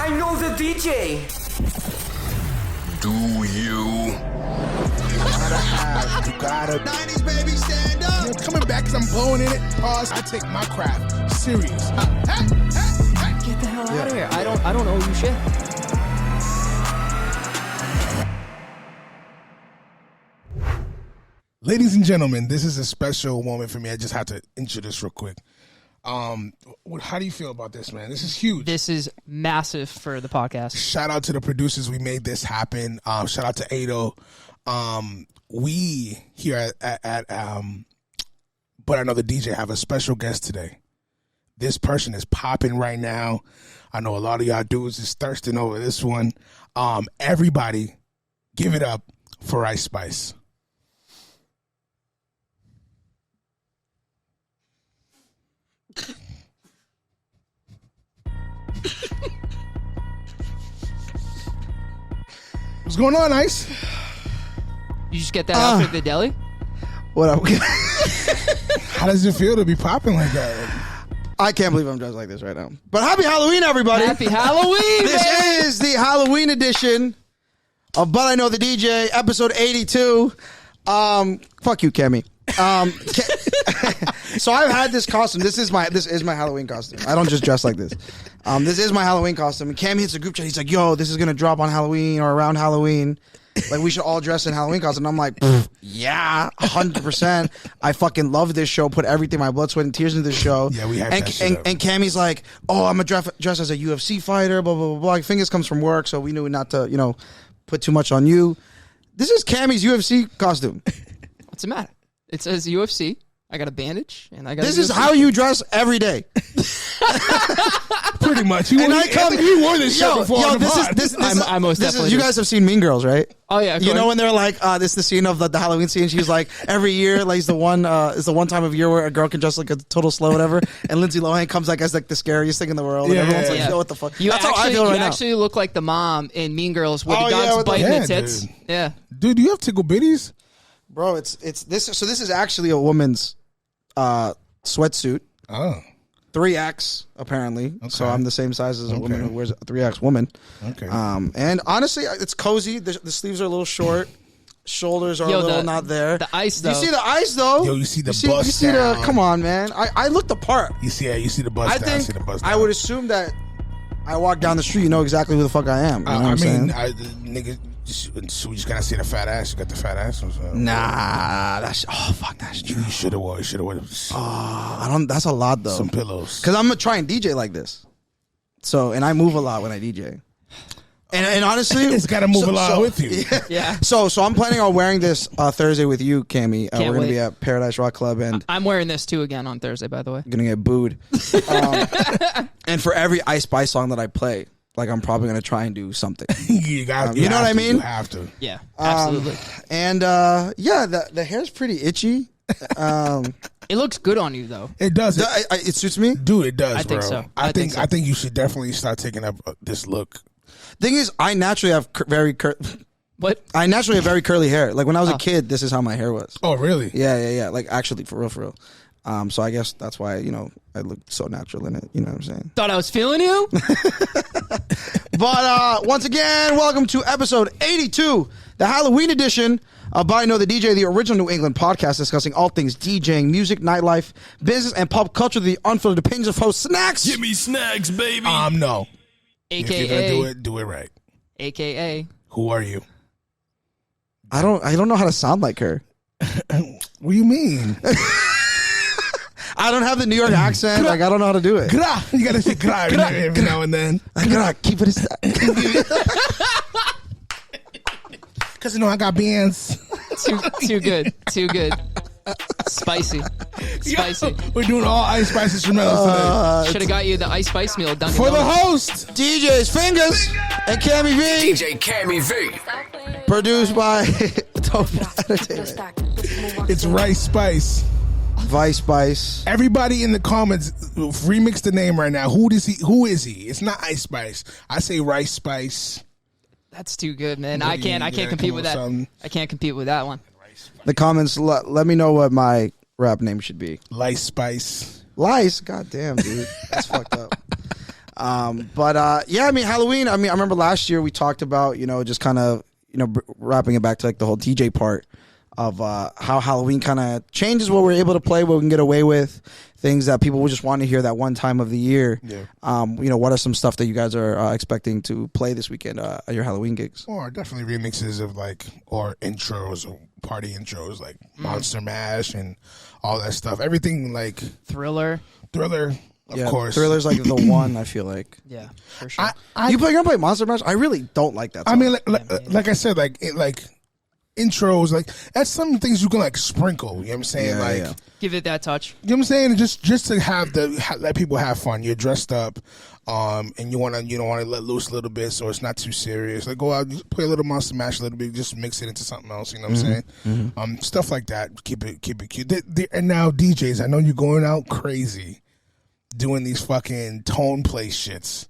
I know the DJ. Do you? You gotta 90s baby, stand up. You're coming back because I'm blowing in it. Pause. I take my craft serious. Get the hell out of here. I don't owe you shit. Ladies and gentlemen, this is a special moment for me. I just have to introduce this real quick. How do you feel about this, man? This is huge. This is massive for the podcast. Shout out to the producers. We made this happen. Shout out to Ado. We here at But I Know the DJ have a special guest today. This person is popping right now. I know a lot of y'all dudes is thirsting over this one. Everybody, give it up for Ice Spice. What's going on, Ice? You just get that out of the deli? What up? How does it feel to be popping like that? I can't believe I'm dressed like this right now. But happy Halloween, everybody. Happy Halloween, This is the Halloween edition of But I Know the DJ, episode 82. Fuck you, Cammy. So I've had this costume. This is my Halloween costume. I don't just dress like this. This is my Halloween costume. And Cammy hits a group chat. He's like, yo, this is going to drop on Halloween or around Halloween. Like, we should all dress in Halloween costume. And I'm like, yeah, 100%. I fucking love this show. Put everything, my blood, sweat, and tears into this show. Yeah, we have and Cammy's like, oh, I'm going to dress as a UFC fighter, blah, blah, blah, blah. Fingers comes from work, so we knew not to, put too much on you. This is Cammy's UFC costume. What's the matter? It says UFC. I got a bandage, and I got. This is how you dress every day. Pretty much. You wore this shirt before on the pod. I most definitely. You guys have seen Mean Girls, right? Oh yeah. You know when they're like, this is the scene of the Halloween scene. She's like, every year, like, is the one time of year where a girl can dress like a total slow, whatever. And Lindsay Lohan comes like as like the scariest thing in the world. And everyone's like, yo, what the fuck? That's how I feel right now. You actually look like the mom in Mean Girls where the dog's biting the tits. Dude. Yeah. Dude, do you have tickle bitties? Bro, it's this. So this is actually a woman's sweatsuit. Oh. 3X apparently. Okay. So I'm the same size as a woman who wears a 3X woman. Okay. And honestly, it's cozy. The sleeves are a little short. Shoulders are a little not there. The ice though. You see the ice though? Yo, you see the bust. You see down. Come on, man. I look the part. You see the bust. I think I would assume that I walk down the street, you know exactly who the fuck I am. You know what I'm saying? Nigga, so we just gotta see the fat ass. You got the fat ass? Nah, that's true. You should have worn. I don't. That's a lot though. Some pillows. Because I'm gonna try and DJ like this. So, and I move a lot when I DJ. And honestly, it's got to move a lot with you. Yeah. So I'm planning on wearing this Thursday with you, Cammy. We're gonna be at Paradise Rock Club, and I'm wearing this too again on Thursday. By the way, gonna get booed. And for every Ice Spice song that I play, like, I'm probably gonna try and do something. You know what I mean? You have to. Yeah, absolutely. And the hair's pretty itchy. It looks good on you though. It does. It suits me. Dude, it does. I think so. I think you should definitely start taking up this look. Thing is, I naturally have very I naturally have very curly hair. Like when I was a kid, this is how my hair was. Oh, really? Yeah. Like actually, for real. So I guess that's why I look so natural in it. You know what I'm saying? Thought I was feeling you. But once again, welcome to episode 82, the Halloween edition of But I Know the DJ, the original New England podcast discussing all things DJing, music, nightlife, business, and pop culture. The unfiltered opinions of host Snax. Give me snacks, baby. No. AKA. If you're gonna do it right. AKA. Who are you? I don't know how to sound like her. What do you mean? I don't have the New York accent. Like, I don't know how to do it. Gra. You gotta say gra every now and then. Gra. Keep it a stack. Because I got bands. Too good. Spicy. Yo, we're doing all Ice Spice instrumentals today. Should have got you the Ice Spice meal done. For the host, DJ's Fingers and Cammy V. DJ Cammy V. Produced by Dope Entertainment. It's Rice Spice. Vice Spice. Everybody in the comments remix the name right now. Who is he? It's not Ice Spice. I say Rice Spice. That's too good, man. I can't compete with that. I can't compete with that one. The comments, let me know what my rap name should be. Lice Spice. Lice? God damn, dude. That's fucked up. Yeah, I mean, Halloween. I mean, I remember last year we talked about, just kind of, wrapping it back to like the whole DJ part of how Halloween kind of changes what we're able to play, what we can get away with, things that people will just want to hear that one time of the year. Yeah. What are some stuff that you guys are expecting to play this weekend at your Halloween gigs? Or definitely remixes of or intros or party intros like Monster Mash and all that stuff. Everything like Thriller. Of course. Thriller's like the one, I feel like. Yeah, for sure. You're gonna play Monster Mash? I really don't like that song. I mean, like I said, like intros, like that's some things you can like sprinkle. You know what I'm saying? Give it that touch. You know what I'm saying? Just to let people have fun. You're dressed up, and you don't want to let loose a little bit, so it's not too serious. Like go out, just play a little Monster Mash a little bit, just mix it into something else. You know what I'm saying? Stuff like that. Keep it cute. And now DJs, I know you're going out crazy, doing these fucking tone play shits.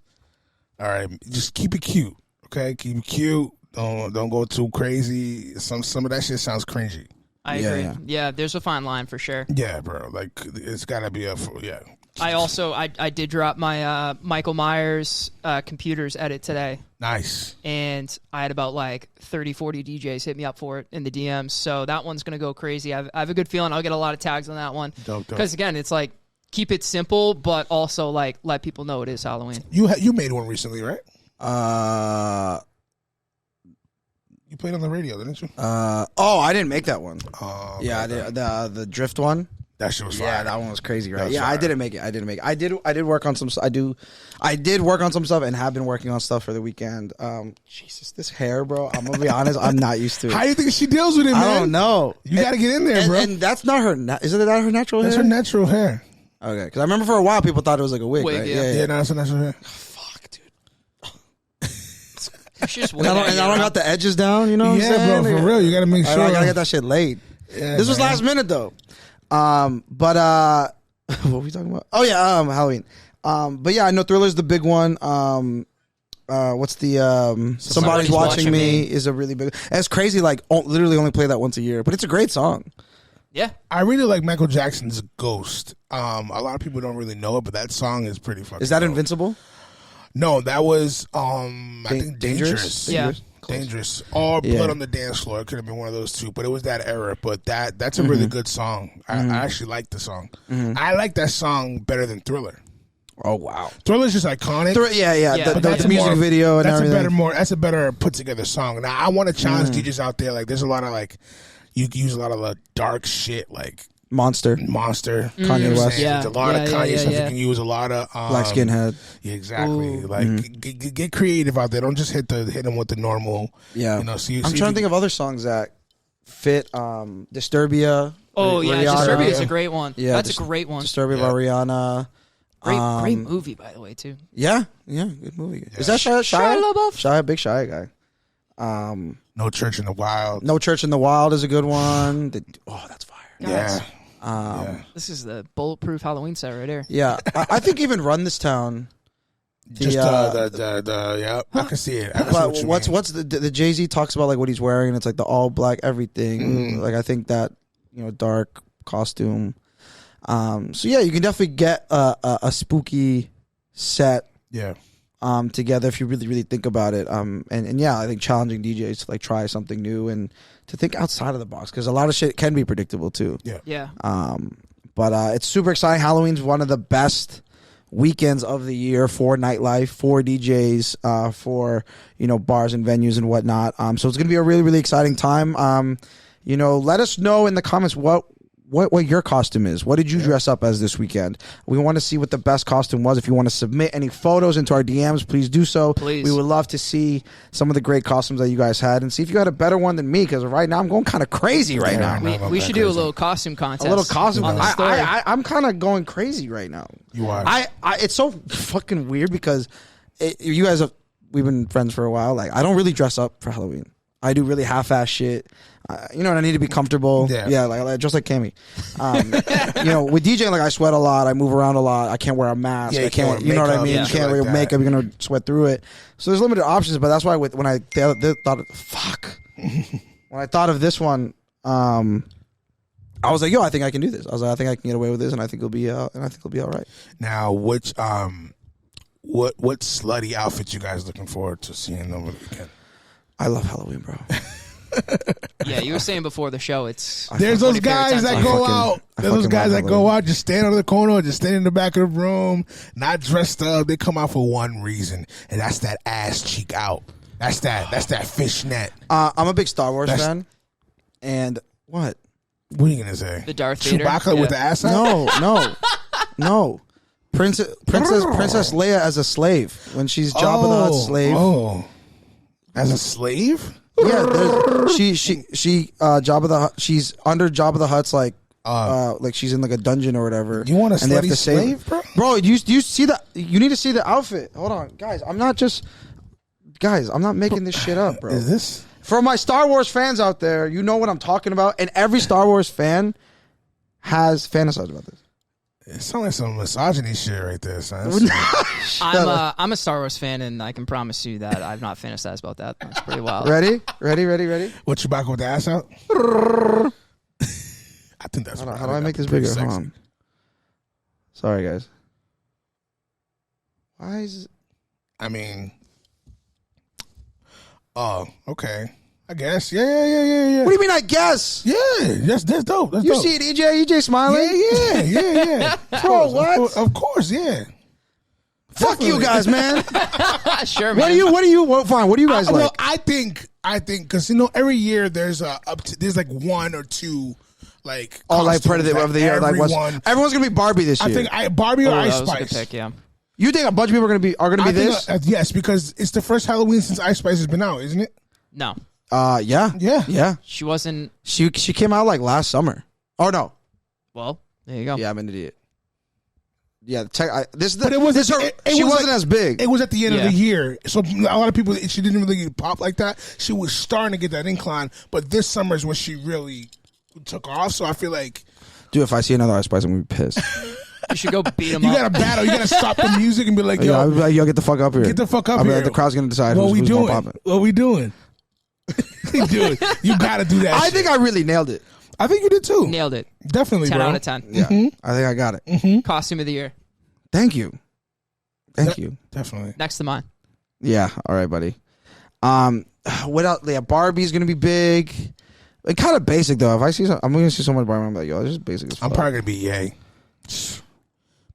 All right, just keep it cute. Okay, keep it cute. Don't go too crazy. Some of that shit sounds cringy. I agree. Yeah, there's a fine line for sure. Yeah, bro. Like it's gotta be up for I did drop my Michael Myers computers edit today. Nice. And I had about like 30, 40 DJs hit me up for it in the DMs. So that one's gonna go crazy. I have a good feeling I'll get a lot of tags on that one. Dope. Because again, it's like keep it simple, but also like let people know it is Halloween. You made one recently, right? You played on the radio, didn't you? I didn't make that one. Okay. Yeah, I did, the drift one. That shit was fire. Yeah, that one was crazy, right? Was yeah, fire. I didn't make it. I did work on some. I did work on some stuff and have been working on stuff for the weekend. Jesus, this hair, bro. I'm gonna be honest. I'm not used to it. How do you think she deals with it, man? I don't know. You got to get in there, bro. And that's not her. Is it not her natural hair? That's her natural hair. Okay, because I remember for a while people thought it was like a wig. Right? Yeah, no, that's her natural hair. Fuck, dude. And I don't got the edges down, you know what I'm saying? Bro, for real. You got to make sure. I gotta get that shit laid. Yeah, this was last minute, though. What were we talking about? Oh, yeah, Halloween. But yeah, I know Thriller's the big one. What's the Somebody's Watching Me is a really big. And it's crazy, like, literally only play that once a year, but it's a great song. Yeah. I really like Michael Jackson's Ghost. A lot of people don't really know it, but that song is pretty fucking Is that dope. Invincible? No, that was I think Dangerous. Yeah. Dangerous. Or Blood on the Dance Floor. It could have been one of those two, but it was that era. But that's a really good song. I actually like the song. I like that song better than Thriller. Oh wow, Thriller's just iconic. Yeah. But that's the music video and everything. That's a better put together song. Now I want to challenge DJs out there. Like there's a lot of like you use a lot of dark shit like Monster, Kanye West. Yeah. A lot of Kanye stuff you can use. A lot of Black Skinhead. Yeah, exactly. Ooh. Like get creative out there. Don't just hit them with the normal. Yeah, I'm trying to think of other songs that fit. Disturbia. Oh yeah, Rihanna. Disturbia is a great one. Yeah, that's a great one. Disturbia by Rihanna. Great movie, by the way, too. Yeah, good movie. Yeah. Is that Shia LaBeouf? Shia, big Shia guy. No Church in the Wild. No Church in the Wild is a good one. That's fire. Yeah. This is the bulletproof Halloween set right here. Yeah, I think even Run This Town. I can see it. But what's the Jay-Z talks about like what he's wearing? And it's like the all black everything. Like I think that dark costume. So yeah, you can definitely get a spooky set. Yeah. Together if you really think about it. And yeah, I think challenging DJs to like try something new and to think outside of the box because a lot of shit can be predictable too. Yeah. But it's super exciting. Halloween's one of the best weekends of the year for nightlife, for DJs, for bars and venues and whatnot. So it's gonna be a really exciting time. Let us know in the comments what your costume is. What did you dress up as this weekend? We want to see what the best costume was. If you want to submit any photos into our DMs, please do so. Please. We would love to see some of the great costumes that you guys had and see if you had a better one than me because right now I'm going kind of crazy right now. We should do a little costume contest. A little costume on the story. I'm kind of going crazy right now. You are. It's so fucking weird because you guys we've been friends for a while. Like I don't really dress up for Halloween. I do really half-ass shit. And I need to be comfortable. Yeah, like just like Cammy. With DJing, like I sweat a lot. I move around a lot. I can't wear a mask. I can't. You know what I mean? You can't wear makeup. You're gonna sweat through it. So there's limited options. But that's why when I thought, when I thought of this one, I was like, yo, I think I can do this. I was like, I think I can get away with this, and I think it'll be all right. Now, what slutty outfit you guys looking forward to seeing over the weekend? I love Halloween, bro. Yeah, you were saying before the show, it's There's those guys that go out. I There's those fucking guys love that go out, just stand on the corner, just stand in the back of the room, not dressed up. They come out for one reason, and that's that ass cheek out. That's that fishnet. I'm a big Star Wars fan, and what? What are you gonna say? the Darth Vader. Chewbacca with the ass out? No. Princess Leia as a slave when she's Jabba the Hutt's slave. Oh, as a slave? Yeah, she Jabba the Hutt, she's under Jabba the Hutt's like she's in like a dungeon or whatever. You want a and they have slutty to save slave, bro? Bro, you see that? You need to see the outfit. Hold on, guys. I'm not making this shit up, bro. Is this? For my Star Wars fans out there, you know what I'm talking about, and every Star Wars fan has fantasized about this. It sounds like some misogyny shit right there, son. I'm a Star Wars fan, and I can promise you that I've not fantasized about that. That's pretty wild. Ready? What, Chewbacca with the ass out? I think that's. How do I make this bigger? Hold on. Sorry, guys. Why is? I mean, oh, okay. I guess. Yeah. What do you mean? I guess. Yeah, that's dope. That's You dope. see it, EJ smiling? Yeah. Bro, what? Of course, yeah. Fuck you guys, man. Sure, man. What do you guys like? Well, I think, because every year there's there's like one or two like like Predator of the year. Like everyone's gonna be Barbie this year. I think Barbie or Ice that was a good Spice. pick, yeah. You think a bunch of people are gonna be this? Yes, because it's the first Halloween since Ice Spice has been out, isn't it? No, Yeah. she wasn't. She came out like last summer. Oh no. Well, there you go. Yeah, I'm an idiot. Yeah, check. But it wasn't. She wasn't as big. It was at the end of Yeah. the year, so a lot of people. She didn't really pop like that. She was starting to get that incline, but this summer is when she really took off. So I feel like Dude, if I see another Ice Spice, I'm gonna be pissed. You should go beat him you up. got to battle. You got to stop the music and be like, Yo, I'll "Yo, be like, yo, get the fuck up here. get the fuck up I'll be here." like, the crowd's gonna decide What who's we gonna doing? pop it. What we doing? Dude, you got to do that. I shit. think I really nailed it. I think you did too. Nailed it. Definitely, 10 bro. out of 10. Yeah, I think I got it. Costume of the year. Thank you. Thank you. Definitely. Next to mine. Yeah. All right, buddy. What else? Yeah, Barbie's gonna be big. Like kind of basic though. If I see, I'm gonna see so much Barbie. I'm like, yo, this is basic as fuck. I'm probably gonna be yay.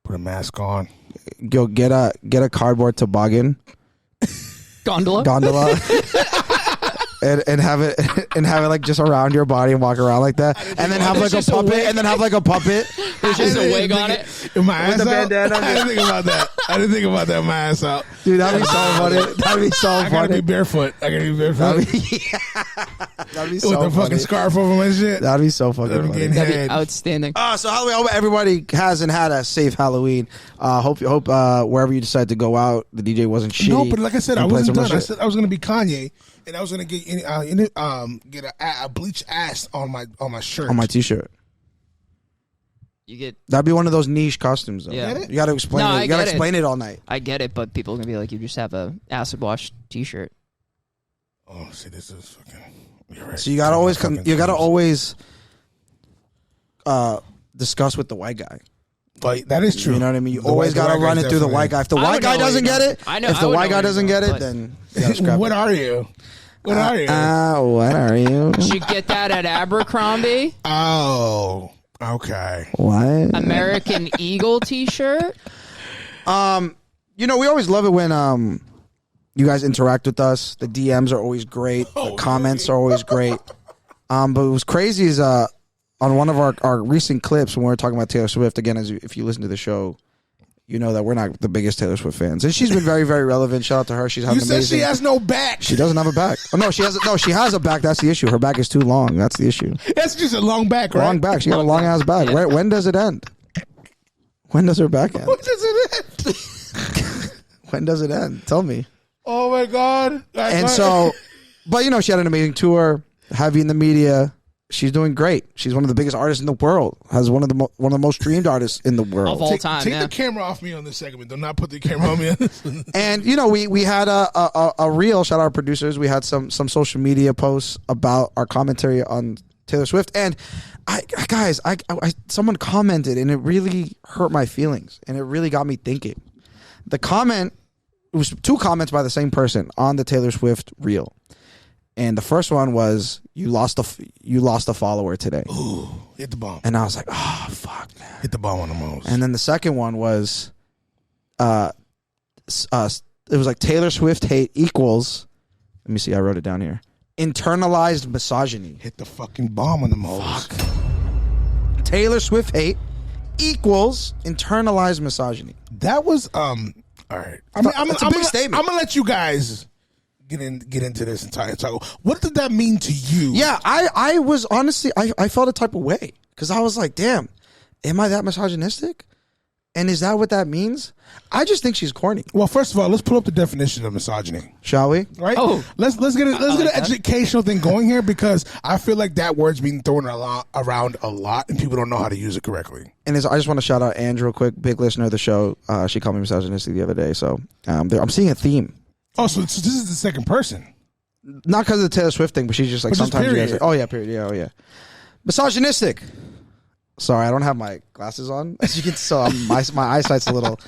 Put a mask on. Go get a cardboard toboggan Gondola. and have it like just around your body and walk around like that, and then have like a puppet. There's just a wig on it. My ass the out? bandana. I didn't think about that. I didn't think about that. My ass out. Dude, that'd be so funny. That'd be so I gotta funny. be barefoot. That'd be With so the funny. fucking scarf over my shit. That'd be so fucking I'm funny. getting That'd head. be outstanding. So Halloween, I hope everybody has and had a safe Halloween. Hope wherever you decide to go out, the DJ wasn't shitty. No, but like I said, I and played wasn't some done. I shit. said I was gonna be Kanye, and I was gonna get a bleach ass on my shirt. on my t-shirt. You get. That'd be one of those niche costumes, though. Yeah. Get it? You got to explain No, it. I You got to get it. explain it all night. I get it, but people are gonna be like, you just have a acid wash T-shirt. Oh, see, this is fucking. You're right. So you got to always come. Fucking You got to terms. always discuss with the white guy. But that is true. You know what I mean? You The always white- got to the white run guy's it through the definitely- white guy. If the I white would guy know doesn't where get you're it, going. if the I would white know guy where doesn't you're get going, it, but- then you got to scrap What it. are you? What are you? What are you? You should get that at Abercrombie. Oh, okay. What? American Eagle T-shirt. You know, we always love it when you guys interact with us. The DMs are always great. The comments are always great. But what was crazy is on one of our recent clips when we were talking about Taylor Swift, again, if you listen to the show, you know that we're not the biggest Taylor Swift fans. And she's been very, very relevant. Shout out to her. She's had You an said amazing. she has no back. She doesn't have a back. Oh, no, she has a back. That's the issue. Her back is too long. That's the issue. That's just a long back, right? Long back. She got a long ass back. Yeah. When does it end? When does her back end? What does it end? When does it end? Tell me. Oh my god! And so, but you know, she had an amazing tour, heavy in the media. She's doing great. She's one of the biggest artists in the world. Has one of the most streamed artists in the world. Of all time, take yeah. the camera off me on this segment. Do not put the camera on me. On this. And you know, we had a reel. Shout out our producers. We had some social media posts about our commentary on Taylor Swift. And I someone commented, and it really hurt my feelings, and it really got me thinking The comment, it was 2 comments by the same person on the Taylor Swift reel. And the first one was, you lost a follower today. Ooh, hit the bomb. And I was like, oh, fuck, man. Hit the bomb on the most. And then the second one was, it was like Taylor Swift hate equals, let me see, I wrote it down here, internalized misogyny. Hit the fucking bomb on the most. Taylor Swift hate equals internalized misogyny. That was all right. It's a big statement. I'm gonna let you guys get into this and talk. What did that mean to you? Yeah, I was honestly, I felt a type of way because I was like, damn, am I that misogynistic? And is that what that means? I just think she's corny. Well, first of all, let's pull up the definition of misogyny. Shall we? Right? Oh. Let's get an educational thing going here because I feel like that word's being thrown around a lot and people don't know how to use it correctly. And I just want to shout out Andrew real quick, big listener of the show. She called me misogynistic the other day. So I'm seeing a theme. Oh, so this is the second person. Not because of the Taylor Swift thing, but she's just like, But just sometimes you guys period. like, oh yeah, period. Yeah, oh yeah. Misogynistic. Sorry, I don't have my glasses on. As you can tell, my eyesight's a little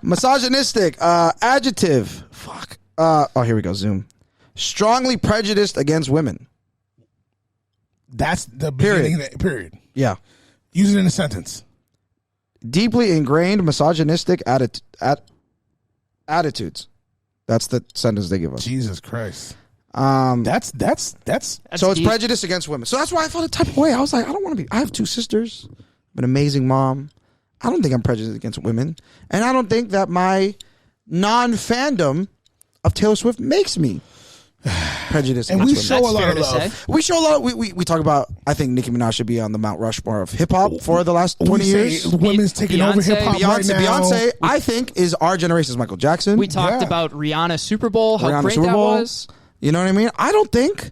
misogynistic. Adjective. Fuck. Oh, here we go. Zoom. Strongly prejudiced against women. That's the beginning. Period. Yeah. Use it in a sentence. Deeply ingrained misogynistic attitudes. That's the sentence they give us. Jesus Christ. That's That's so it's deep. prejudice against women. So that's why I felt a type of way. I was like, I don't want to be. I have 2 sisters. I'm an amazing mom. I don't think I'm prejudiced against women, and I don't think that my non-fandom of Taylor Swift makes me prejudiced. And against we women. show a lot fair of to love. say. We show a lot. We talk about. I think Nicki Minaj should be on the Mount Rushmore of hip hop for the last 20 We say years. women's taking over Beyonce- hip hop right now. Beyonce, I think, is our generation's Michael Jackson. We talked Yeah. about Rihanna Super Bowl, how Rihanna great Super that Bowl. was. You know what I mean? I don't think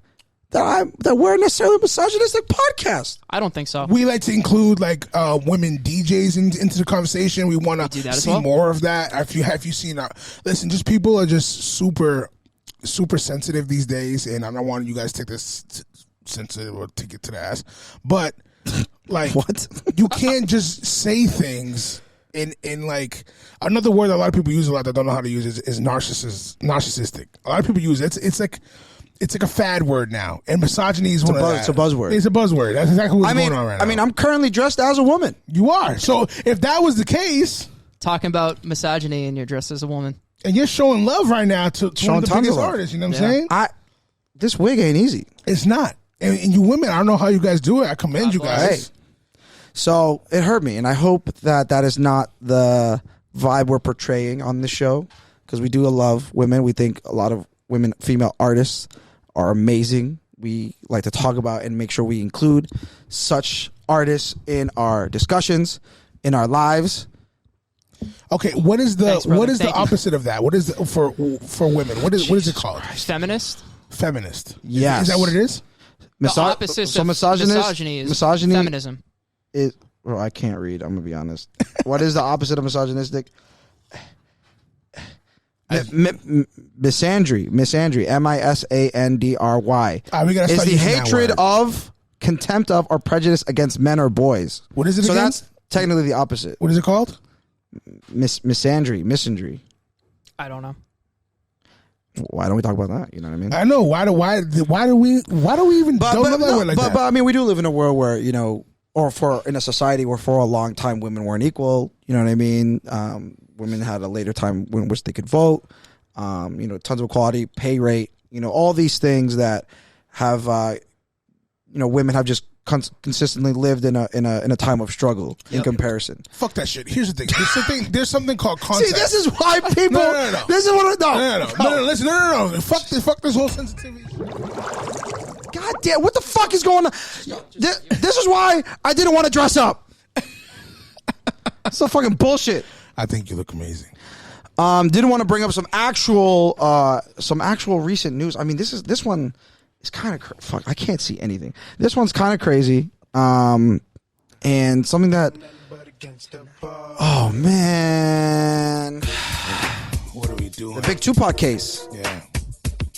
that we're necessarily a misogynistic podcast. I don't think so. We like to include like women DJs into the conversation. We want do to that as see well. more of that. Have you seen listen, just people are just super sensitive these days, and I don't want you guys to take this sensitive or take it to the ass. But like, What? you can't just say things in like another word that a lot of people use a lot that don't know how to use is narcissistic. A lot of people use it. It's like a fad word now, and misogyny is one of that. It's a buzzword. It's a buzzword. That's exactly what's going on right now. I mean, I'm currently dressed as a woman. You are. So if that was the case, Talking about misogyny and you're dressed as a woman. and you're showing love right now to one Showing of the tons biggest of love. artists, you know what Yeah. I'm saying? This wig ain't easy. It's not. And you women, I don't know how you guys do it. I commend you guys. So it hurt me, and I hope that is not the vibe we're portraying on this show, because we do love women. We think a lot of women, female artists, are amazing. We like to talk about and make sure we include such artists in our discussions, in our lives. Okay, what is the Thanks, brother. what is the Thank you. opposite of that? What is for women? What is it called? Feminist? Feminist. Yes. Is that what it is? The opposite so of misogyny is feminism. Well, I can't read. I'm gonna be honest. What is the opposite of misogynistic? Misandry, misandry, misandry, We gotta is start the using that hatred word. of, contempt of, or prejudice against men or boys. What is it So again? that's technically the opposite. What is it called? Misandry. I don't know. Why don't we talk about that? You know what I mean? I know. Why do we even don't know that word like that? But I mean, we do live in a world where, in a society where for a long time women weren't equal. You know what I mean? Women had a later time in which they could vote. Tons of equality, pay rate. All these things that have, women have just consistently lived in a time of struggle in comparison. Fuck that shit. Here's the thing. There's something called context. See, this is why people. No. This is what. No. Listen. No. Fuck this whole sensitivity. God damn! What the fuck is going on? This is why I didn't want to dress up. It's so fucking bullshit. I think you look amazing. Didn't want to bring up some actual recent news. I mean, this one is kind of fuck. I can't see anything. This one's kind of crazy. And something that. Oh man, What are we doing? the big Tupac case. Yeah.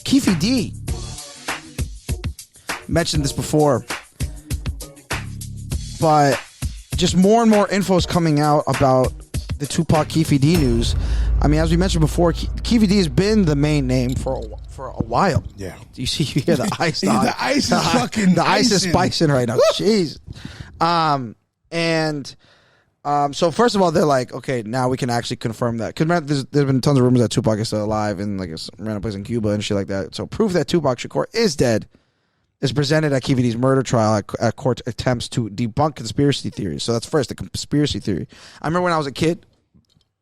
Keefe D. Mentioned this before, but just more and more info is coming out about the Tupac Keefe D news. I mean, as we mentioned before, KVD has been the main name for a while. Yeah. You see, you hear the ice. The ice is fucking the ice is icing. spicing right now. Jeez. So first of all, they're like, okay, now we can actually confirm that. Because there's been tons of rumors that Tupac is still alive in like a random place in Cuba and shit like that. So proof that Tupac Shakur is dead is presented at KVD's murder trial at court attempts to debunk conspiracy theories. So that's first, the conspiracy theory. I remember when I was a kid.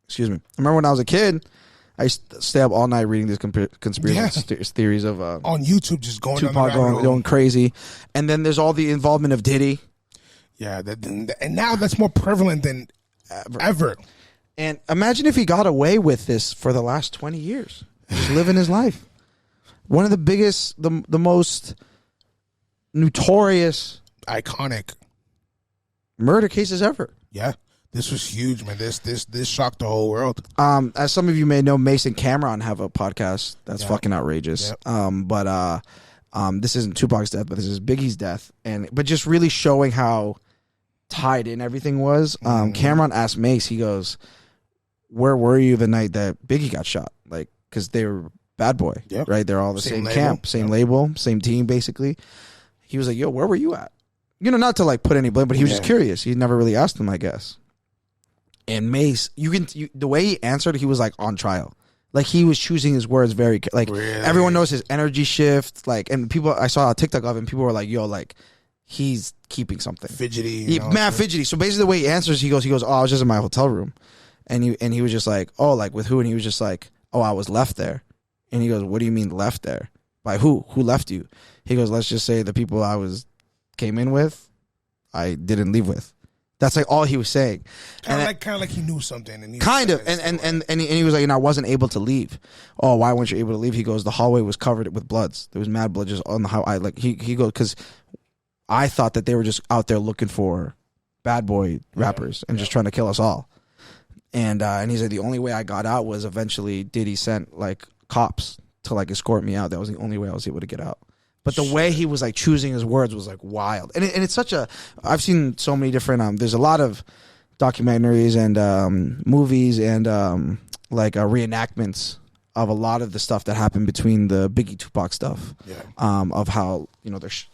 Excuse me. I remember when I was a kid, I used to stay up all night reading these conspiracy theories of on YouTube, just going Tupac going crazy. And then there's all the involvement of Diddy. Yeah, and now that's more prevalent than ever. And imagine if he got away with this for the last 20 years, just living his life. One of the biggest, the most notorious, iconic murder cases ever. Yeah, this was huge, man. This shocked the whole world. As some of you may know, Mace and Cameron have a podcast that's fucking outrageous. Yep. But this isn't Tupac's death, but this is Biggie's death, but just really showing how tied in everything was. Cameron asked Mace, he goes, "Where were you the night that Biggie got shot?" Like, because they were Bad Boy, right? They're all the same camp, same label, same team, basically. He was like, "Yo, where were you at?" You know, not to like put any blame, but he was just curious. He never really asked him, I guess. And Mace, the way he answered, he was like on trial. Like, he was choosing his words very, like, really? Everyone knows his energy shift. Like, and people, I saw a TikTok of him, people were like, yo, like, he's keeping something. Fidgety. Fidgety. So basically the way he answers, he goes, "Oh, I was just in my hotel room." And he was just like, "Oh, like with who?" And he was just like, "Oh, I was left there." And he goes, "What do you mean left there? By who? Who left you?" He goes, "Let's just say the people came in with, I didn't leave with." That's like all he was saying. Kind of like he knew something. And kind of. And he was like, "And I wasn't able to leave." "Oh, why weren't you able to leave?" He goes, "The hallway was covered with bloods. There was mad blood just on the hallway." Like, he goes, "Because I thought that they were just out there looking for bad boy rappers and just trying to kill us all." And he's like, "The only way I got out was eventually Diddy sent like cops to like escort me out. That was the only way I was able to get out." But the way he was like choosing his words was like wild. And it's such a, I've seen so many different, there's a lot of documentaries and movies and like reenactments of a lot of the stuff that happened between the Biggie Tupac stuff. Yeah. Of how, you know, there's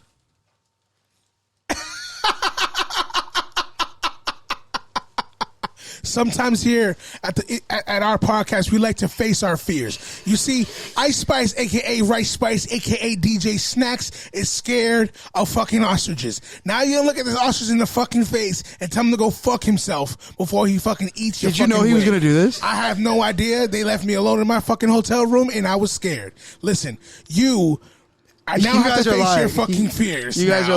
sometimes here at our podcast, we like to face our fears. You see, Ice Spice, a.k.a. Rice Spice, a.k.a. DJ Snax, is scared of fucking ostriches. Now you look at this ostrich in the fucking face and tell him to go fuck himself before he fucking eats your fucking Did you know he was going to do this? I have no idea. They left me alone in my fucking hotel room, and I was scared. Listen, I now have to face your fucking fears. You guys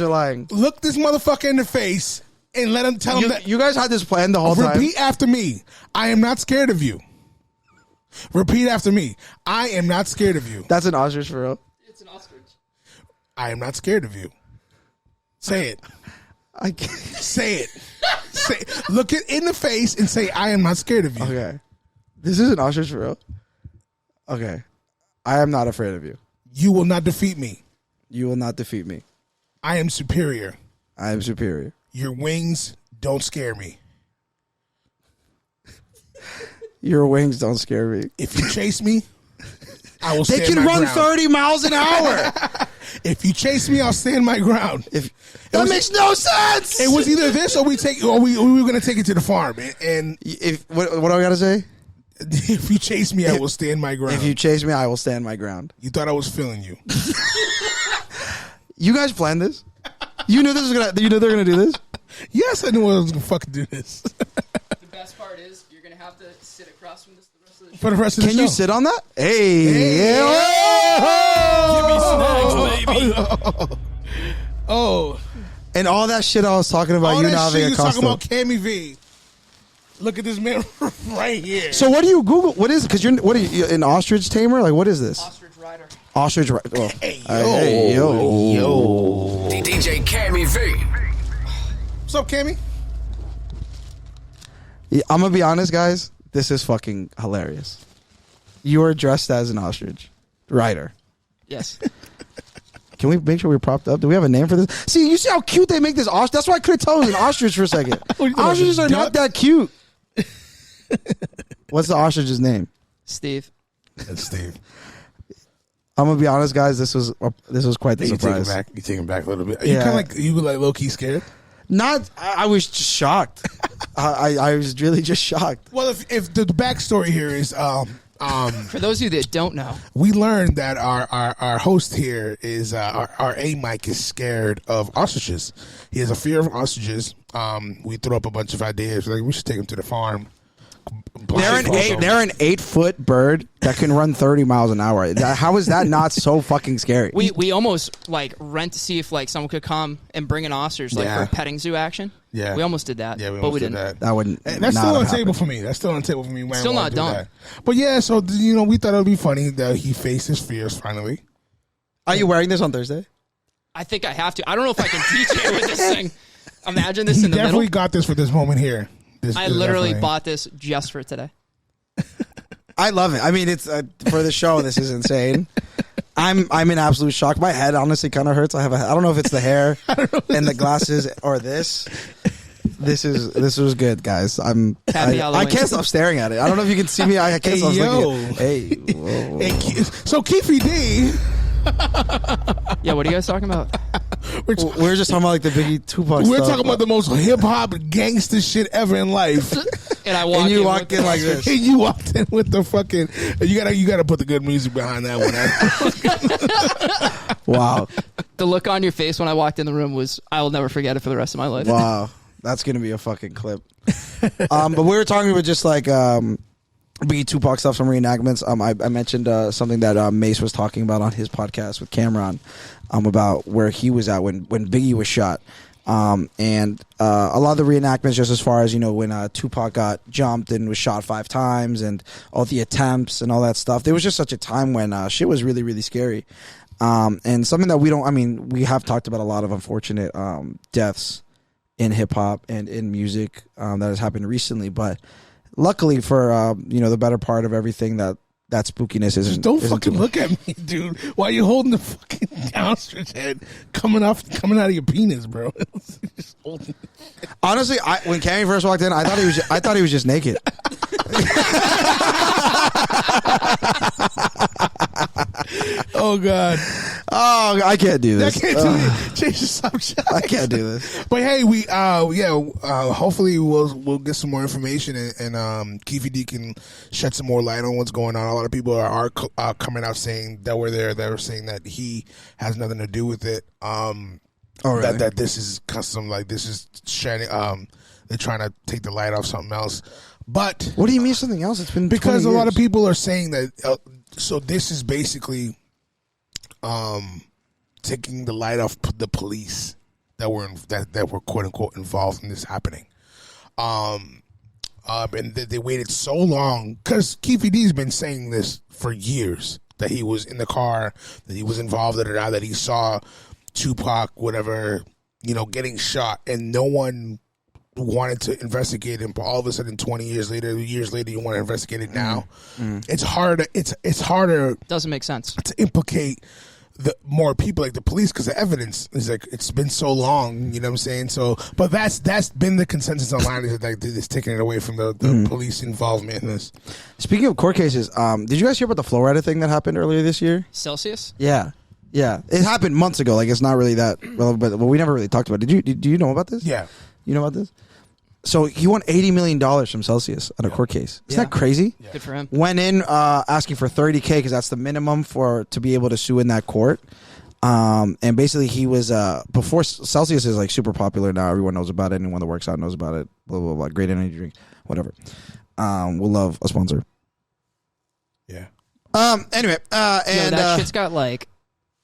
are lying. Look this motherfucker in the face and let him tell him that. You guys had this plan the whole time. Repeat after me. I am not scared of you. Repeat after me. I am not scared of you. That's an ostrich for real. It's an ostrich. I am not scared of you. Say it. I can't. Say it. Look it in the face and say, "I am not scared of you." Okay. This is an ostrich for real. Okay. I am not afraid of you. You will not defeat me. You will not defeat me. I am superior. I am superior. Your wings don't scare me. Your wings don't scare me. If you chase me, I will stand They can my run ground. 30 miles an hour. If you chase me, I'll stand my ground. That makes no sense. It was either this or we were going to take it to the farm. And what do I got to say? If you chase me, I will stand my ground. If you chase me, I will stand my ground. You thought I was feeling you. You guys planned this? You knew this was gonna. You knew they were gonna do this? Yes, I knew I was gonna fucking do this. The best part is you're gonna have to sit across from this the rest of the show. For the rest of the show. Can you sit on that? Hey. Give me snacks, baby. Oh. And all that shit I was talking about, All you that now having shit a you're talking custom. about Cammy V. Look at this man right here. So what do you Google? What is? Because what are you, an ostrich tamer? Like, what is this? Ostrich rider. Ostrich rider. Oh. Hey, yo. DJ Cammy V. What's up, Cammy? Yeah, I'm gonna be honest, guys. This is fucking hilarious. You are dressed as an ostrich rider. Yes. Can we make sure we're propped up? Do we have a name for this? See, you see how cute they make this ostrich? That's why I couldn't tell it was an ostrich for a second. Ostriches are not that cute. What's the ostrich's name? Steve. That's Steve. I'm gonna be honest, guys. This was quite the surprise. You take him back a little bit. Yeah. You kind of you were like low key scared. Not. I was just shocked. I was really just shocked. Well, if the backstory here is For those of you that don't know, we learned that our host here is our A Mike is scared of ostriches. He has a fear of ostriches. We threw up a bunch of ideas. Like we should take him to the farm. They're an 8-foot bird that can run 30 miles an hour. How is that not so fucking scary? we almost like rent to see if like someone could come and bring an ostrich like for petting zoo action. Yeah, we almost did that. Yeah, but we didn't. That wouldn't. That's still on the table for me. That's still on the table for me. Still not done. That. But yeah, so we thought it would be funny that he faced his fears finally. Are you wearing this on Thursday? I think I have to. I don't know if I can teach it with this thing. Imagine this He in the definitely middle. got this for this moment here. I literally bought this just for today. I love it. I mean, it's for the show. This is insane. I'm in absolute shock. My head honestly kind of hurts. I don't know if it's the hair and the glasses or this. This was good, guys. Happy I Halloween. can't stop staring at it. I don't know if you can see me. I can't stop looking at it. Hey, whoa. So Keefy D. Yeah, what are you guys talking about? We're just talking about like the Biggie Tupac We're stuff. talking about the most hip hop gangster shit ever in life. And I And you walked in like this. And you walked in with the fucking. You gotta put the good music behind that one. Wow. The look on your face when I walked in the room was, I will never forget it for the rest of my life. Wow. That's going to be a fucking clip. But we were talking about just like Biggie Tupac stuff, some reenactments. I mentioned something that Mace was talking about on his podcast with Cameron about where he was at when Biggie was shot. And a lot of the reenactments, just as far as, when Tupac got jumped and was shot 5 times and all the attempts and all that stuff. There was just such a time when shit was really, really scary. And something that we have talked about a lot of unfortunate deaths in hip hop and in music that has happened recently, but luckily for the better part of everything that spookiness isn't. Don't fucking look at me, dude. Why are you holding the fucking ostrich head coming out of your penis, bro? Honestly, when Cammy first walked in, I thought he was just naked. Oh God. Oh, I can't do this. I can't do it. Change the subject. I can't do this. But hey, we hopefully we'll get some more information and Keefy D can shed some more light on what's going on. A lot of people are coming out saying that were there. They were saying that he has nothing to do with it. Really? That this is custom. Like this is shining. They're trying to take the light off something else. But What do you mean something else? It's been because 20 a lot of years. people are saying that. So this is basically taking the light off the police that were quote unquote involved in this happening. And they waited so long because Keefy D's been saying this for years, that he was in the car, that he was involved in it, or that he saw Tupac, whatever, getting shot, and no one wanted to investigate him. But all of a sudden, 20 years later, you want to investigate it now. It's harder. It's harder. Doesn't make sense to implicate the more people, like the police, because the evidence is like, it's been so long, you know what I'm saying? So, but that's been the consensus online, is that like it's taking it away from the police involvement in this. Speaking of court cases, did you guys hear about the Florida thing that happened earlier this year? Celsius. Yeah, it happened months ago. Like, it's not really that relevant, but we never really talked about it. Do you know about this? Yeah, you know about this? So he won $80 million from Celsius on a court case. Isn't that crazy? Yeah. Good for him. Went in asking for $30K because that's the minimum to be able to sue in that court. And basically he was before Celsius is like super popular now. Everyone knows about it. Anyone that works out knows about it. Blah blah blah. Great energy drink, whatever. We'll love a sponsor. Yeah. Anyway, and that shit's got like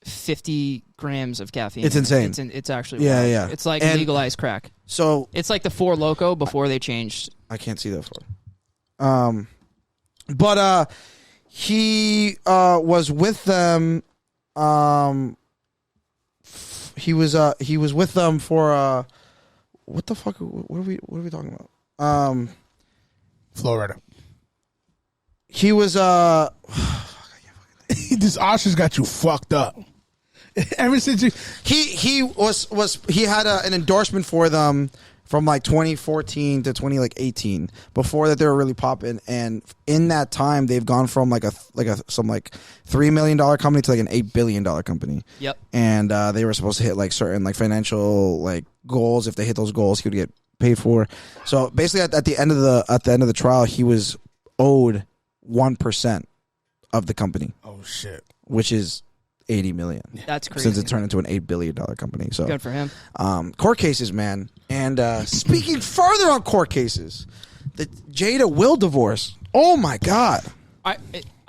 50 grams of caffeine. It's insane. It's actually yeah, wild. yeah. It's like And legalized crack. So It's like the Four Loko before they changed. I can't see that far. But he was with them. He was with them for what the fuck? What are we talking about? Florida. He was This ostrich got you fucked up. Ever since you, he had an endorsement for them from like 2014 to 2018. Before that, they were really popping, and in that time, they've gone from like some $3 million company to like an $8 billion company. Yep. And they were supposed to hit like certain like financial like goals. If they hit those goals, he would get paid for. So basically, at the end of the trial, he was owed 1% of the company. Oh shit! Which is $80 million. That's crazy. Since it turned into an $8 billion company. So good for him. Court cases, man. And speaking further on court cases, the Jada will divorce. Oh my God. I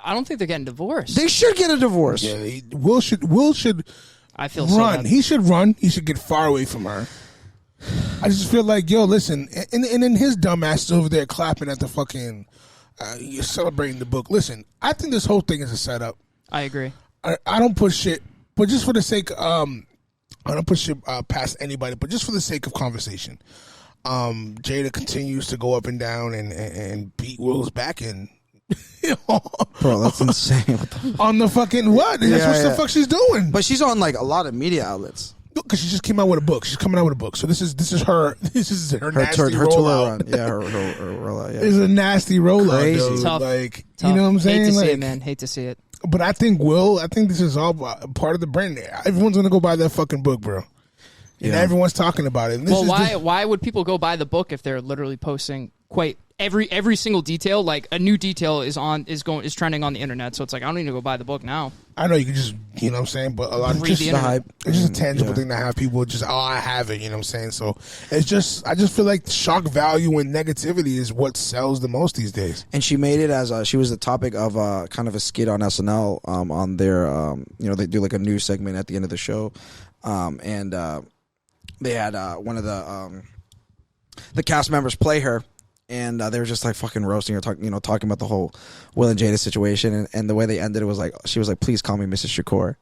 don't think they're getting divorced. They should get a divorce. Yeah, Will should. I feel run. so bad. He should run. He should get far away from her. I just feel like, yo, listen, and then his dumb ass is over there clapping at the fucking, you're celebrating the book. Listen, I think this whole thing is a setup. I agree. I don't push shit, but just for the sake, I don't push it past anybody, but just for the sake of conversation, Jada continues to go up and down and beat Will's back in. Bro, that's insane. On the fucking what? That's what the fuck she's doing. But she's on like a lot of media outlets. Because she just came out with a book. She's coming out with a book. So this is her nasty her rollout. Run. Yeah, her rollout. Yeah. It's a nasty rollout. Crazy. Dude. Tough. Like, Tough. you know what I'm saying? Hate to like, see it, man. Hate to see it. But I think this is all part of the brand. Everyone's gonna go buy that fucking book, bro. And everyone's talking about it. And Why would people go buy the book if they're literally posting every single detail? Like a new detail is trending on the internet. So it's like I don't need to go buy the book now. I know you can just, you know what I'm saying, but a lot of just the hype. It's just a tangible thing to have people just, I have it, you know what I'm saying? So it's just, I just feel like shock value and negativity is what sells the most these days. And she made it as she was the topic of kind of a skit on SNL on their, they do like a news segment at the end of the show. And they had one of the cast members play her. And they were just like fucking roasting her, talking about the whole Will and Jada situation, and the way they ended it was like she was like, "Please call me Mrs. Shakur,"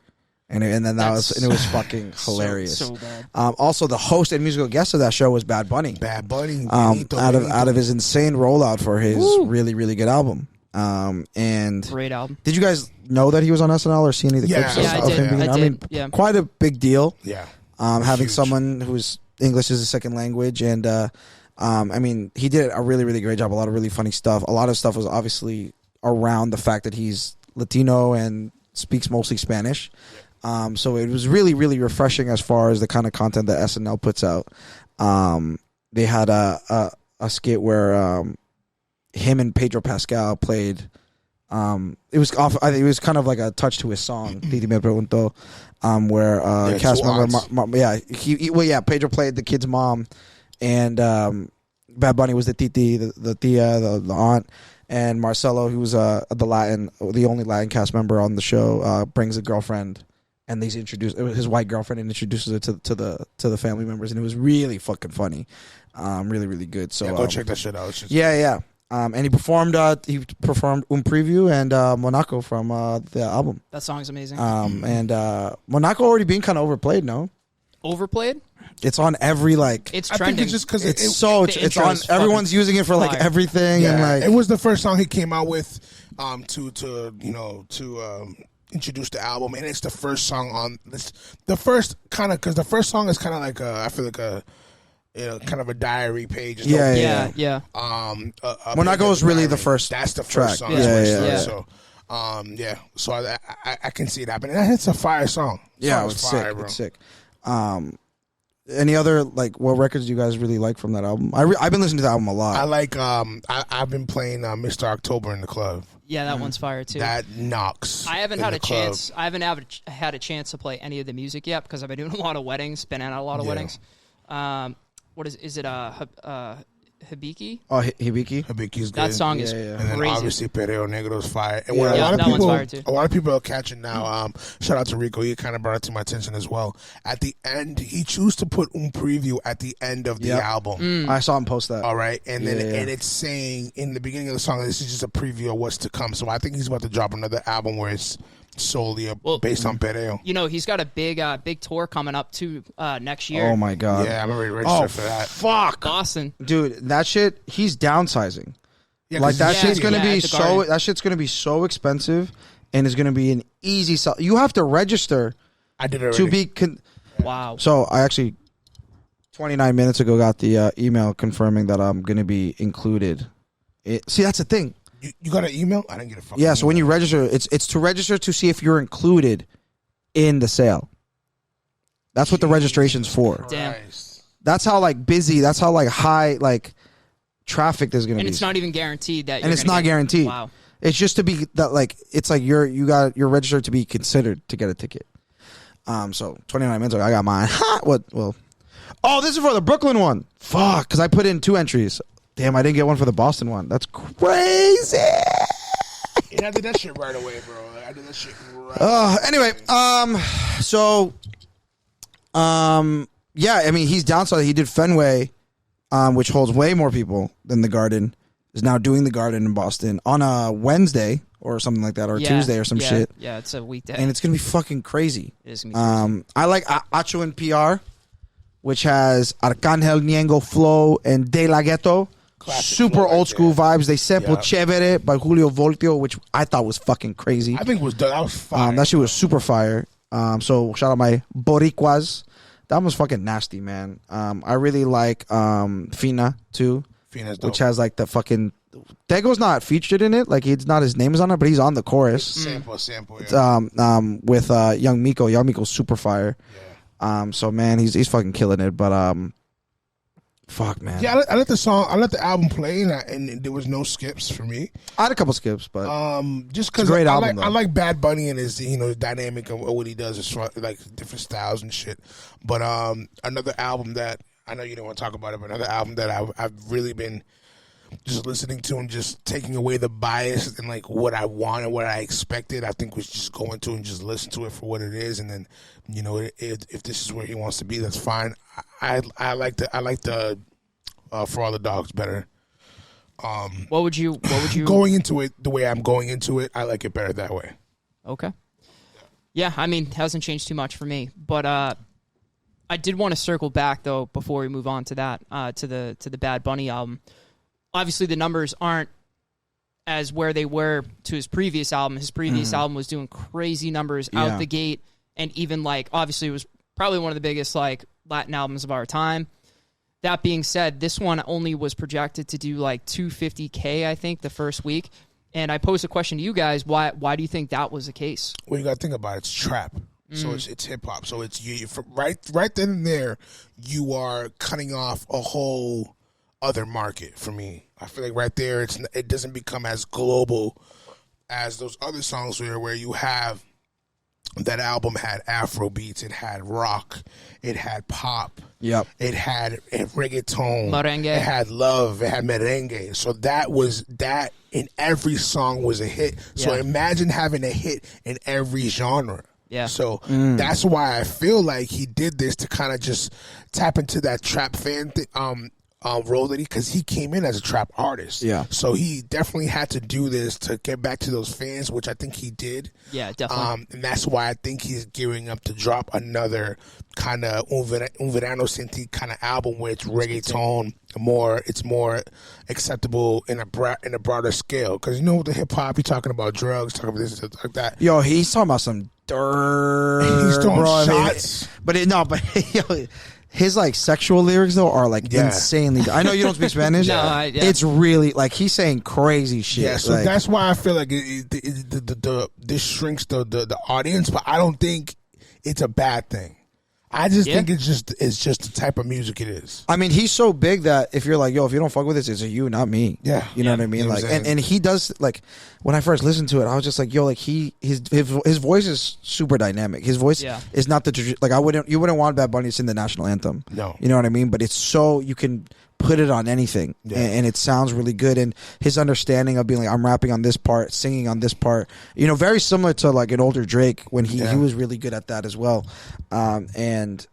and then it was fucking hilarious. So bad. Also, the host and musical guest of that show was Bad Bunny. Bad Bunny, out of his insane rollout for his really really good album. And great album. Did you guys know that he was on SNL or see any of the clips of him? I did. Quite a big deal. Yeah, having huge. someone whose English is a second language and. He did a really, really great job. A lot of really funny stuff. A lot of stuff was obviously around the fact that he's Latino and speaks mostly Spanish. So it was really, really refreshing as far as the kind of content that SNL puts out. They had a skit where him and Pedro Pascal played. It was off. I think it was kind of like a touch to his song. Titi me preguntó, where cast member, Pedro played the kid's mom. And Bad Bunny was the titi, the tia, the aunt, and Marcelo, who was the only Latin cast member on the show, brings a girlfriend, and these his white girlfriend and introduces her to the family members, and it was really fucking funny, really really good. So go check that shit out. And he performed Un Preview and Monaco from the album. That song's amazing. And Monaco already being kind of overplayed, no? Overplayed? It's on every It's I trending. think it's just because it's on. Everyone's using it for like everything, yeah, and like it was the first song he came out with, to introduce the album, and it's the first song on this. The first kind of because the first song is kind of like I feel like a. Kind of a diary page. Yeah. Monaco was really the first. That's the track. first song. Yeah. So, So I can see it happening. And it's a fire song. Yeah, it's fire, sick. Bro. It's sick. Any other what records do you guys really like from that album? I've been listening to the album a lot. I like. I've been playing Mr. October in the club. Yeah, that one's fire too. That knocks. I haven't had a chance. I haven't had a chance to play any of the music yet because I've been doing a lot of weddings. Been at a lot of weddings. What is it? Hibiki? Oh, Hibiki. Hibiki's good. That song is And then crazy. Obviously Perreo Negro's fire. And a lot of people are catching now. Shout out to Rico. He kind of brought it to my attention as well. At the end, he chose to put Un Preview at the end of the album. I saw him post that. All right, and then and it's saying in the beginning of the song, this is just a preview of what's to come. So I think he's about to drop another album where it's solely based on Perreo. He's got a big tour coming up too next year. Oh my god! Yeah, I'm already registered for that. Fuck, Boston, dude, that shit. He's downsizing. Yeah, like that shit's gonna be so. That shit's gonna be so expensive, and it's gonna be an easy sell. You have to register. I did it already. Wow. So I actually 29 minutes ago, got the email confirming that I'm going to be included. See, that's the thing. You got an email? I didn't get a fucking Yeah, so email. when you register, it's to register to see if you're included in the sale. That's what the registration's for. Damn. Christ. That's how like busy. That's how like high like traffic there's gonna be. And it's not even guaranteed that. And it's not guaranteed. Wow. It's just to be that like it's like you're registered to be considered to get a ticket. So 29 minutes ago, I got mine. What? Well, oh, this is for the Brooklyn one. Fuck, because I put in 2 entries. Damn, I didn't get one for the Boston one. That's crazy. Yeah, I did that shit right away, bro. I did that shit right. Anyway, so, yeah, I mean, he's down south. He did Fenway, which holds way more people than the Garden. Is now doing the Garden in Boston on a Wednesday or something like that, or Tuesday or some shit. Yeah, it's a weekday. And it's gonna be fucking crazy. It is gonna be crazy. I like Acho and PR, which has Arcángel, Ñengo, Flow, and De La Ghetto. Classic Super flow right old school there. vibes. They sampled Chévere by Julio Voltio, which I thought was fucking crazy. I think that was fire. That shit was super fire. So shout out my Boricuas. That was fucking nasty, man. I really like Fina too, Fina's dope. which has like the fucking Dego's not featured in it. Like it's not his name is on it, but he's on the chorus. Sample, yeah. It's, with Young Miko. Young Miko's super fire. Yeah. So man, he's fucking killing it. But fuck, man. Yeah, I let the album play, and there was no skips for me. I had a couple skips, but Just because It's a great album, though. I like Bad Bunny and his dynamic of what he does as far like different styles and shit. But another album that I know you don't want to talk about it, but another album that I've really been just listening to and just taking away the bias and like what I wanted, what I expected, I think was just going to and just listen to it for what it is, and then if this is where he wants to be, that's fine. I like the For All the Dogs better. What would you Going into it the way I'm going into it, I like it better that way. Okay. Yeah, I mean, it hasn't changed too much for me, but I did want to circle back though before we move on to that to the Bad Bunny album. Obviously, the numbers aren't as where they were to his previous album. His previous album was doing crazy numbers out the gate, and even like obviously it was probably one of the biggest like Latin albums of our time. That being said, this one only was projected to do like 250K, I think, the first week. And I posed a question to you guys: why do you think that was the case? Well, you got to think about it. It's trap, so it's hip hop. So it's you right then and there. You are cutting off a whole other market for me. I feel like right there, it doesn't become as global as those other songs where you have. That album had Afro beats, it had rock, it had pop, it had reggaeton, merengue, it had love, it had merengue. So that in every song was a hit. So imagine having a hit in every genre. Yeah. So that's why I feel like he did this to kind of just tap into that trap fan role that because he came in as a trap artist. Yeah. So he definitely had to do this to get back to those fans, which I think he did. Yeah, definitely. And that's why I think he's gearing up to drop another kind of Un Verano Senti kind of album where it's reggaeton, it's more acceptable in a broader scale. Because with the hip hop, you're talking about drugs, talking about this, like that. Yo, he's talking about some dirt. He's throwing bro, shots. His like sexual lyrics though are like insanely. I know you don't speak Spanish. No, it's really like he's saying crazy shit. Yeah, so like, that's why I feel like this shrinks the audience, but I don't think it's a bad thing. I just think it's just the type of music it is. I mean, he's so big that if you're like, yo, if you don't fuck with this, it's a you, not me. Yeah, you know what I mean. You know like, what I'm saying? and he does like when I first listened to it, I was just like, yo, like his voice is super dynamic. His voice is not like you wouldn't want Bad Bunny to sing the national anthem. No, you know what I mean. But it's so you can put it on anything, and it sounds really good. And his understanding of being like, I'm rapping on this part, singing on this part, very similar to like an older Drake when he was really good at that as well. And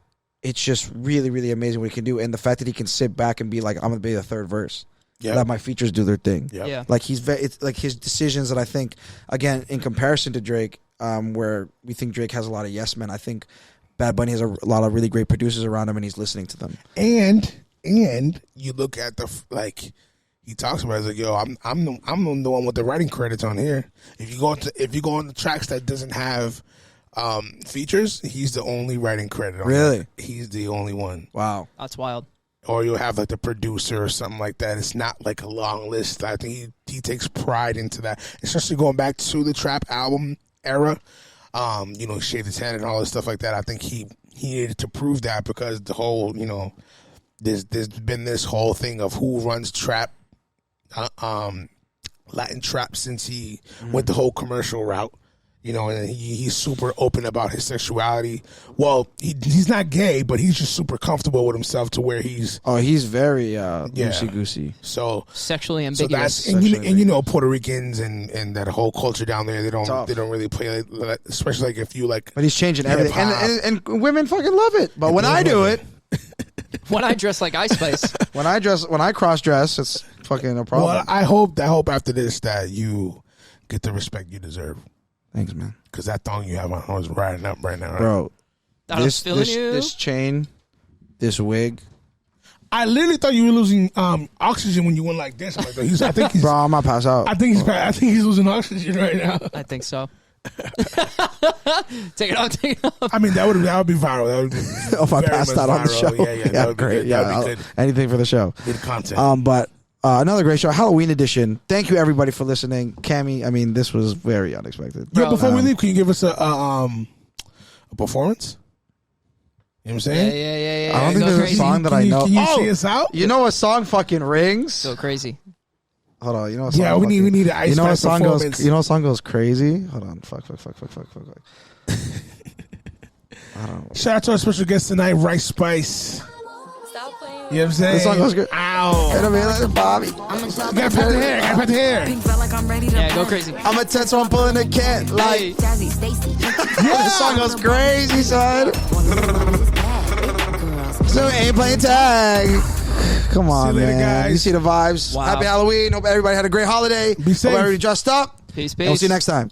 it's just really, really amazing what he can do. And the fact that he can sit back and be like, I'm going to be the third verse. Let my features do their thing. Like it's like his decisions that I think, again, in comparison to Drake, where we think Drake has a lot of yes men, I think Bad Bunny has a lot of really great producers around him and he's listening to them. And you look at he talks about it, he's like, yo, I'm the one with the writing credits on here. If you go on the tracks that doesn't have features, he's the only writing credit. On Really? that. He's the only one. Wow. That's wild. Or you'll have like the producer or something like that. It's not like a long list. I think he takes pride into that, especially going back to the trap album era. Shave the Head and all this stuff like that. I think he needed to prove that because the whole, there's been this whole thing of who runs trap, Latin trap since he went the whole commercial route. And he's super open about his sexuality. Well, he's not gay, but he's just super comfortable with himself to where he's... Oh, he's very loosey-goosey. So sexually ambiguous. Puerto Ricans and that whole culture down there, they don't really play like, especially like if you like... But he's changing everything. And women fucking love it. But when I do it... When I dress like Ice Spice. when I cross-dress, it's fucking a problem. Well, I hope after this that you get the respect you deserve. Thanks, man. Because that thong you have on, I was riding up right now. Right? Bro, this chain, this wig. I literally thought you were losing oxygen when you went like this. Like, I think he's, bro, I'm not pass out. I think he's losing oxygen right now. I think so. Take it off. I mean, that would be viral. That would be if I passed out on the show. Yeah, that would great. Be good. Yeah, that would be good. Anything for the show. Good content. But another great show, Halloween edition. Thank you everybody for listening. Cammy, I mean, this was very unexpected. Yo, before we leave, can you give us a performance? You know what I'm saying? Yeah. I don't think there's a song that I know. Can you see us out? You know a song fucking rings? So crazy. Hold on, you know a song. Yeah, we need an Ice Spice performance. You know a song goes crazy? Hold on. Fuck. I don't know. Shout out to our special guest tonight, Rice Spice. You know what I'm saying? This song goes good. Ow. Wait a minute, Bobby. You gotta pat the hair. Yeah, go crazy. I'm a 10, so I'm pulling a cat. Like, Yeah. this song goes crazy, son. So we ain't playing tag. Come on, See you later, man. guys. You see the vibes. Wow. Happy Halloween. Hope everybody had a great holiday. Be safe. Hope everybody dressed up. Peace. And we'll see you next time.